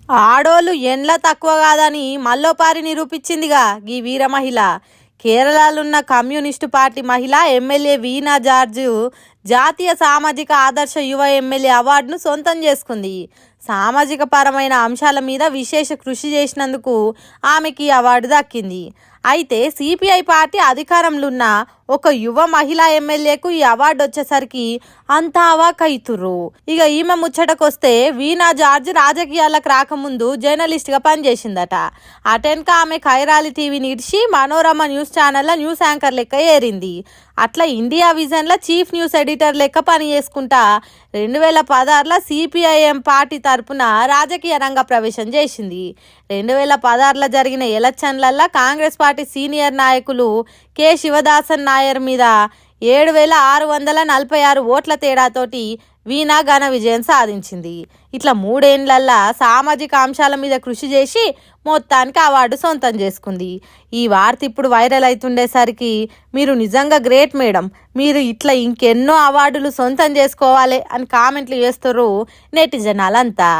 ఆడోళ్ళు ఎండ్ల తక్కువ కాదని మల్లోపారి నిరూపించిందిగా ఈ వీర మహిళ. కేరళలోన్న కమ్యూనిస్టు పార్టీ మహిళ ఎమ్మెల్యే వీణా జార్జ్ జాతీయ సామాజిక ఆదర్శ యువ ఎమ్మెల్యే అవార్డును సొంతం చేసుకుంది. సామాజిక పరమైన అంశాల మీద విశేష కృషి చేసినందుకు ఆమెకి అవార్డు దక్కింది. అయితే సిపిఐ పార్టీ అధికారంలో ఉన్న ఒక యువ మహిళా ఎమ్మెల్యేకు ఈ అవార్డు వచ్చేసరికి అంతా అవాకైతుర్రు. ఇక ఈమె ముచ్చటకొస్తే వీణా జార్జ్ రాజకీయాలకు రాకముందు జర్నలిస్ట్గా పనిచేసిందట. అటెన్క ఆమె ఖైరాలి టీవీని ఇడిచి మనోరమ న్యూస్ ఛానల్లో న్యూస్ యాంకర్ లెక్క ఏరింది. అట్లా ఇండియా విజన్లో చీఫ్ న్యూస్ ఎడిటర్ లెక్క పని చేసుకుంటా 2016లో సిపిఐఎం పార్టీ తరపున రాజకీయ రంగ ప్రవేశం చేసింది. 2016లో జరిగిన ఎలక్షన్లల్లో కాంగ్రెస్ పార్టీ సీనియర్ నాయకులు కె శివదాసన్ నాయర్ మీద 7,646 ఓట్ల తేడాతోటి వీణా ఘన విజయం సాధించింది. ఇట్లా 3 ఏళ్లల్లా సామాజిక అంశాల మీద కృషి చేసి మొత్తానికి అవార్డు సొంతం చేసుకుంది. ఈ వార్త ఇప్పుడు వైరల్ అవుతుండేసరికి మీరు నిజంగా గ్రేట్ మేడం, మీరు ఇట్లా ఇంకెన్నో అవార్డులు సొంతం చేసుకోవాలి అని కామెంట్లు చేస్తుర్రు నెటిజనాలంతా.